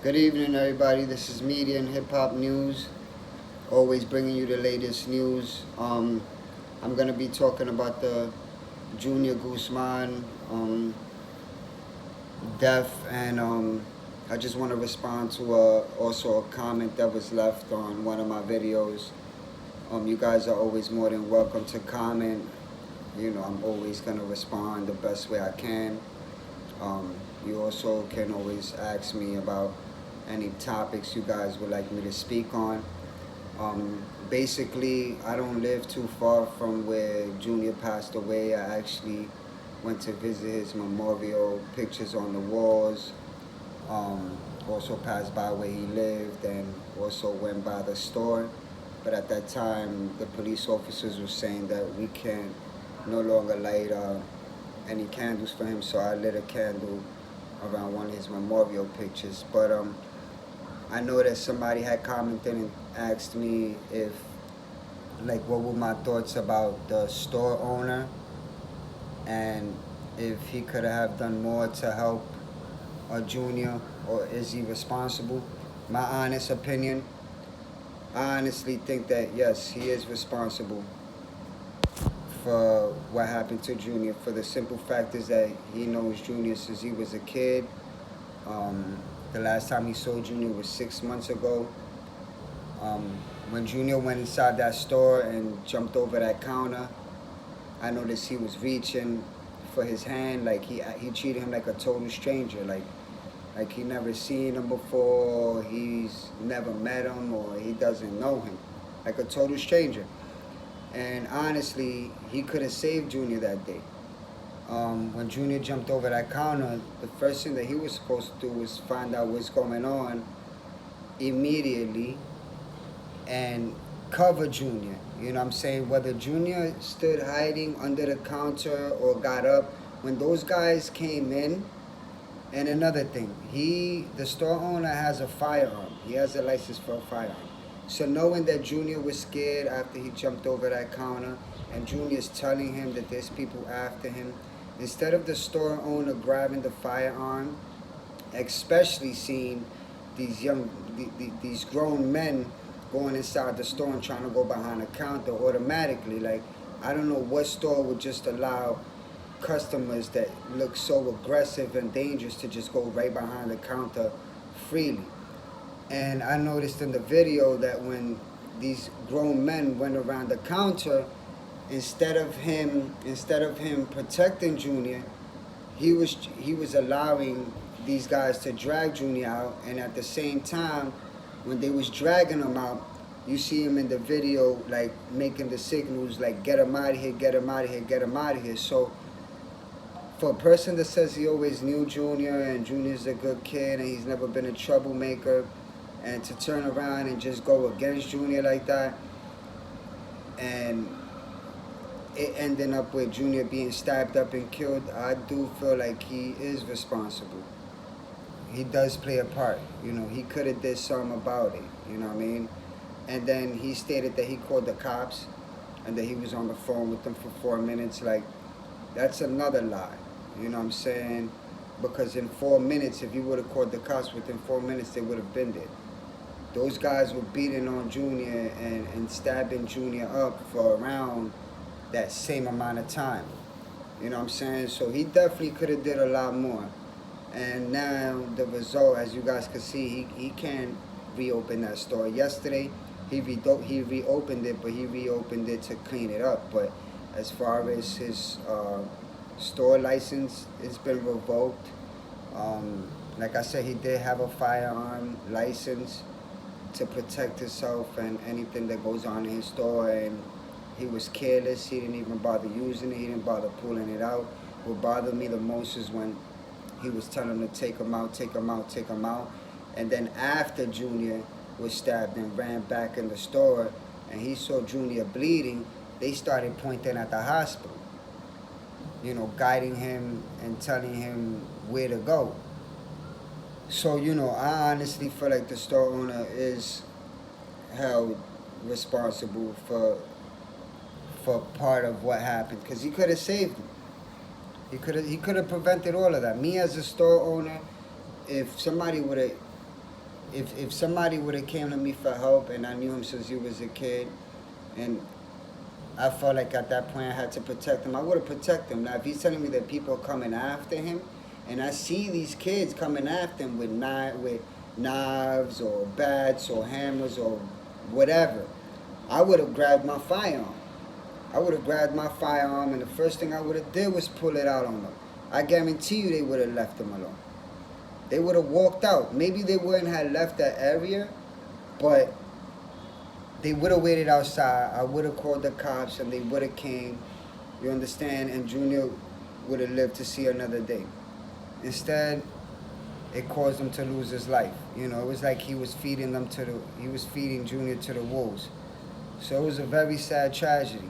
Good evening, everybody. This is Media and Hip Hop News. Always bringing you the latest news. I'm gonna be talking about the Junior Guzman death, and I just want to respond to also a comment that was left on one of my videos. You guys are always more than welcome to comment. I'm always gonna respond the best way I can. You also can always ask me about any topics you guys would like me to speak on. Basically, I don't live too far from where Junior passed away. I actually went to visit his memorial, pictures on the walls. Also passed by where he lived and also went by the store. But at that time, the police officers were saying that we can't no longer light any candles for him, so I lit a candle around one of his memorial pictures. But I know that somebody had commented and asked me if, like, what were my thoughts about the store owner and if he could have done more to help a junior, or is he responsible? My honest opinion, I honestly think that yes, he is responsible for what happened to Junior. For the simple fact is that he knows Junior since he was a kid. The last time he saw Junior was 6 months ago. When Junior went inside that store and jumped over that counter, I noticed he was reaching for his hand, like he treated him like a total stranger, like he never seen him before, he's never met him, or he doesn't know him, like a total stranger. And honestly, he could have saved Junior that day. When Junior jumped over that counter, the first thing that he was supposed to do was find out what's going on immediately and cover Junior. You know what I'm saying? Whether Junior stood hiding under the counter or got up, when those guys came in. And another thing, the store owner has a firearm. He has a license for a firearm. So knowing that Junior was scared after he jumped over that counter, and Junior's telling him that there's people after him, instead of the store owner grabbing the firearm, especially seeing these grown men going inside the store and trying to go behind the counter automatically, like, I don't know what store would just allow customers that look so aggressive and dangerous to just go right behind the counter freely. And I noticed in the video that when these grown men went around the counter, instead of him protecting Junior, he was allowing these guys to drag Junior out. And at the same time, when they was dragging him out, you see him in the video like making the signals like, get him out of here, get him out of here, get him out of here. So for a person that says he always knew Junior and Junior's a good kid and he's never been a troublemaker, and to turn around and just go against Junior like that, and it ending up with Junior being stabbed up and killed, I do feel like he is responsible. He does play a part. He could have did something about it. You know what I mean? And then he stated that he called the cops and that he was on the phone with them for 4 minutes. Like, that's another lie. You know what I'm saying? Because in 4 minutes, if you would have called the cops within 4 minutes, they would have been there. Those guys were beating on Junior and stabbing Junior up for around that same amount of time. You know what I'm saying? So he definitely could have did a lot more. And now the result, as you guys can see, he can't reopen that store. Yesterday, he reopened it, but he reopened it to clean it up. But as far as his store license, it's been revoked. Like I said, he did have a firearm license to protect himself and anything that goes on in his store, and he was careless. He didn't even bother using it. He didn't bother pulling it out. What bothered me the most is when he was telling him to take him out, take him out, take him out. And then after Junior was stabbed and ran back in the store and he saw Junior bleeding, they started pointing at the hospital, guiding him and telling him where to go. So, I honestly feel like the store owner is held responsible for part of what happened, because he could have saved him. He could have prevented all of that. Me as a store owner, if somebody would have if somebody would have came to me for help and I knew him since he was a kid, and I felt like at that point I had to protect him, I would have protected him. Now, if he's telling me that people are coming after him, and I see these kids coming after him with knives or bats or hammers or whatever, I would have grabbed my firearm. I would have grabbed my firearm, and the first thing I would have did was pull it out on them. I guarantee you they would have left him alone. They would have walked out. Maybe they wouldn't have left that area, but they would have waited outside. I would have called the cops, and they would have came. You understand? And Junior would have lived to see another day. Instead, it caused him to lose his life. You know, it was like he was feeding Junior to the wolves. So it was a very sad tragedy.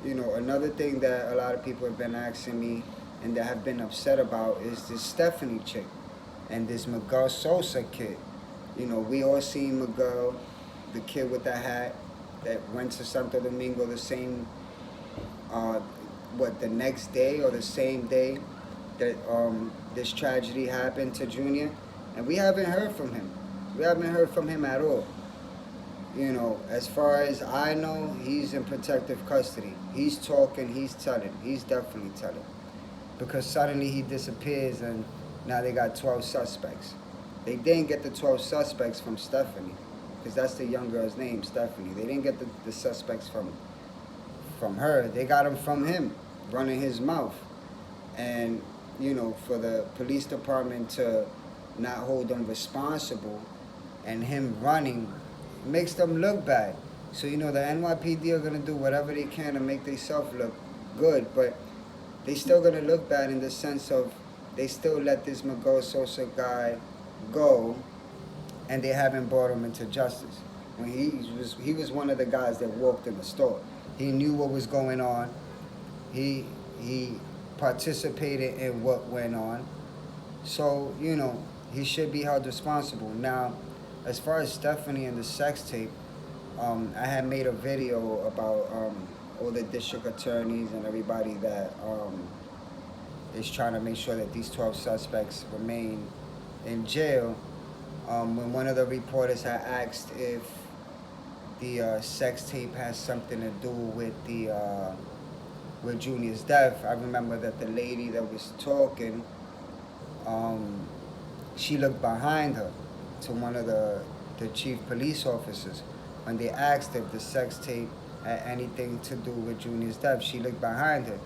You know, another thing that a lot of people have been asking me and that have been upset about is this Stephanie chick and this Miguel Sosa kid. You know, we all seen Miguel, the kid with the hat that went to Santo Domingo the same, the next day or the same day that this tragedy happened to Junior, and we haven't heard from him. We haven't heard from him at all. You know, as far as I know, he's in protective custody. He's talking, he's telling, he's definitely telling. Because suddenly he disappears and now they got 12 suspects. They didn't get the 12 suspects from Stephanie, because that's the young girl's name, Stephanie. They didn't get the suspects from her. They got them from him, running his mouth. And, you know, for the police department to not hold them responsible and him running makes them look bad. So, you know, the NYPD are going to do whatever they can to make themselves look good, but they still going to look bad in the sense of they still let this Miguel Sosa guy go, and they haven't brought him into justice. When he was one of the guys that walked in the store. He knew what was going on. He participated in what went on. So, you know, he should be held responsible. Now, as far as Stephanie and the sex tape, I had made a video about all the district attorneys and everybody that is trying to make sure that these 12 suspects remain in jail. When one of the reporters had asked if the sex tape has something to do with with Junior's death, I remember that the lady that was talking, she looked behind her to one of the chief police officers. When they asked if the sex tape had anything to do with Junior's death, she looked behind her.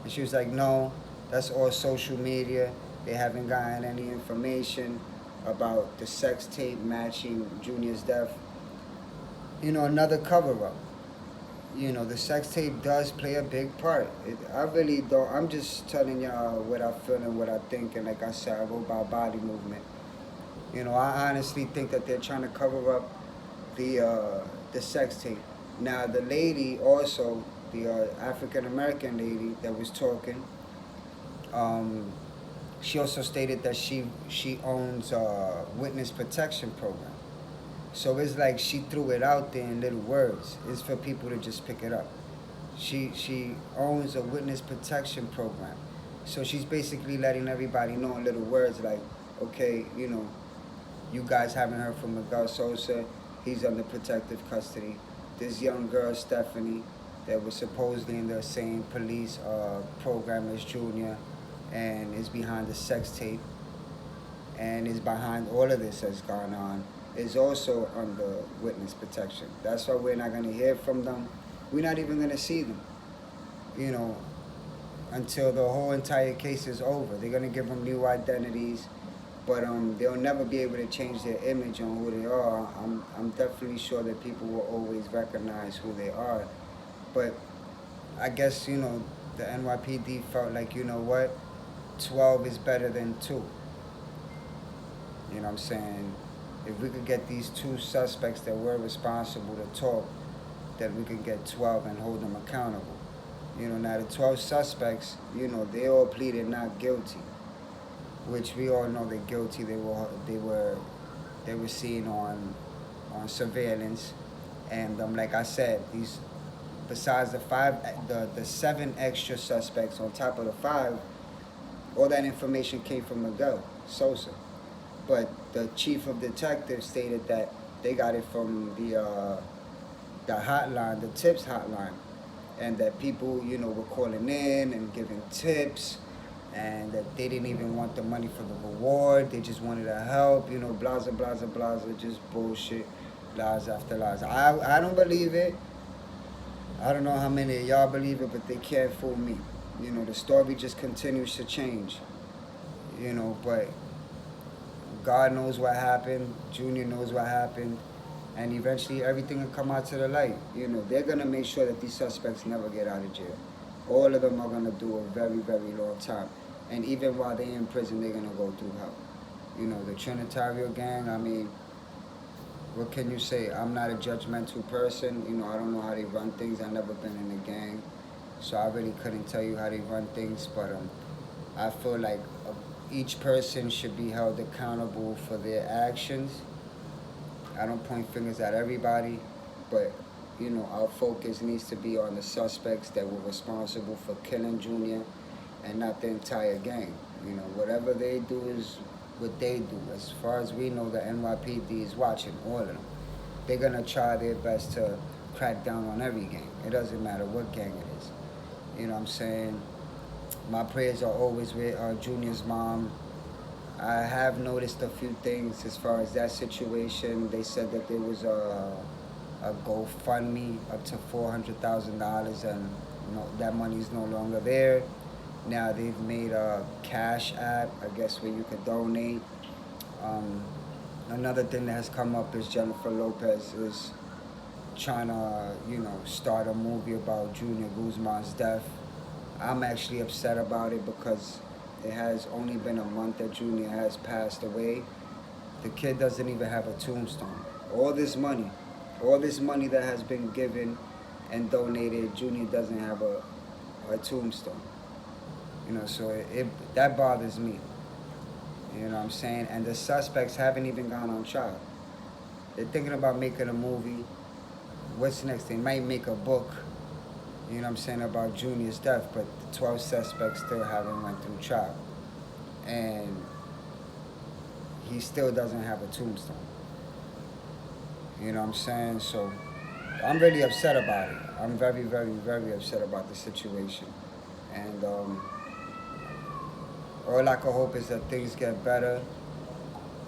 And she was like, no, that's all social media. They haven't gotten any information about the sex tape matching Junior's death. You know, another cover-up. You know, the sex tape does play a big part. I really don't. I'm just telling y'all what I feel and what I think. And like I said, I go by body movement. You know, I honestly think that they're trying to cover up the sex tape. Now, the lady also, the African-American lady that was talking, she also stated that she owns a witness protection program. So it's like she threw it out there in little words. It's for people to just pick it up. She owns a witness protection program. So she's basically letting everybody know in little words like, okay, you know, you guys haven't heard from Miguel Sosa. He's under protective custody. This young girl, Stephanie, that was supposedly in the same police program as Junior and is behind the sex tape and is behind all of this that's gone on, is also under witness protection. That's why we're not going to hear from them. We're not even going to see them, you know, until the whole entire case is over. They're going to give them new identities, but they'll never be able to change their image on who they are. I'm definitely sure that people will always recognize who they are. But I guess, you know, the NYPD felt like, you know what, 12 is better than 2. You know what I'm saying? If we could get these 2 suspects that were responsible to talk, that we could get 12 and hold them accountable. You know, now the 12 suspects, you know, they all pleaded not guilty, which we all know they're guilty. They were seen on surveillance, and like I said, these, besides the 7 extra suspects on top of the 5, all that information came from Miguel Sosa. But the chief of detectives stated that they got it from the hotline, the tips hotline, and that people, were calling in and giving tips, and that they didn't even want the money for the reward. They just wanted to help, blaza, blaza, blaza, just bullshit, lies after lies. I don't believe it. I don't know how many of y'all believe it, but they can't fool me. The story just continues to change, but God knows what happened, Junior knows what happened, and eventually everything will come out to the light. They're going to make sure that these suspects never get out of jail. All of them are going to do a very, very long time. And even while they're in prison, they're going to go through hell. The Trinitario gang, I mean, what can you say? I'm not a judgmental person. I don't know how they run things. I've never been in a gang. So I really couldn't tell you how they run things. But I feel like each person should be held accountable for their actions. I don't point fingers at everybody, but our focus needs to be on the suspects that were responsible for killing Junior, and not the entire gang. Whatever they do is what they do. As far as we know, the NYPD is watching all of them. They're gonna try their best to crack down on every gang. It doesn't matter what gang it is. You know what I'm saying? My prayers are always with Junior's mom. I have noticed a few things as far as that situation. They said that there was a GoFundMe up to $400,000, and that money's no longer there. Now they've made a Cash App, I guess, where you could donate. Another thing that has come up is Jennifer Lopez is trying to, start a movie about Junior Guzman's death. I'm actually upset about it because it has only been a month that Junior has passed away. The kid doesn't even have a tombstone. All this money that has been given and donated, Junior doesn't have a tombstone. So that bothers me. You know what I'm saying? And the suspects haven't even gone on trial. They're thinking about making a movie. What's next? They might make a book, about Junior's death, but the 12 suspects still haven't went through trial. And he still doesn't have a tombstone. You know what I'm saying? So I'm really upset about it. I'm very, very, very upset about the situation. And all I can hope is that things get better,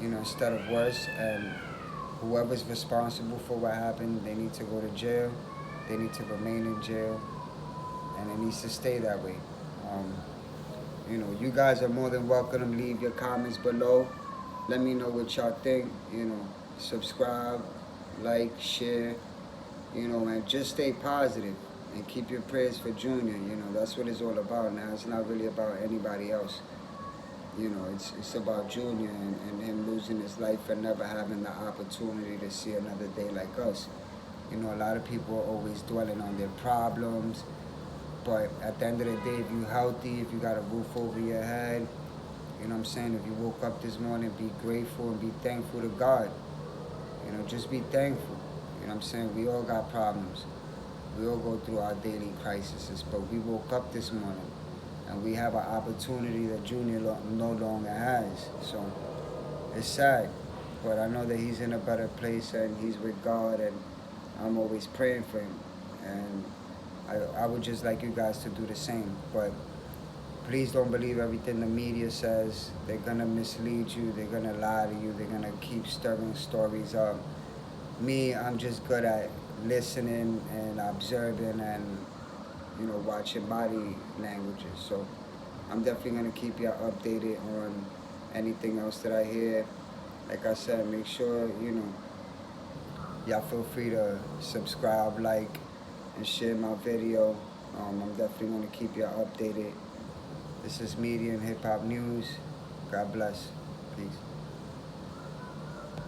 instead of worse. And whoever's responsible for what happened, they need to go to jail. They need to remain in jail. And it needs to stay that way. You guys are more than welcome to leave your comments below. Let me know what y'all think. Subscribe, like, share, and just stay positive and keep your prayers for Junior. That's what it's all about now. It's not really about anybody else. It's about Junior and him losing his life and never having the opportunity to see another day like us. A lot of people are always dwelling on their problems, but at the end of the day, if you're healthy, if you got a roof over your head, if you woke up this morning, be grateful and be thankful to God. Just be thankful. We all got problems. We all go through our daily crises, but we woke up this morning and we have an opportunity that Junior no longer has. So it's sad, but I know that he's in a better place and he's with God, and I'm always praying for him. And I would just like you guys to do the same. But please don't believe everything the media says. They're gonna mislead you. They're gonna lie to you. They're gonna keep stirring stories up. Me, I'm just good at listening and observing and watching body languages. So I'm definitely gonna keep y'all updated on anything else that I hear. Like I said, make sure y'all feel free to subscribe, like, and share my video. I'm definitely gonna keep y'all updated. This is Media and Hip Hop News. God bless. Peace.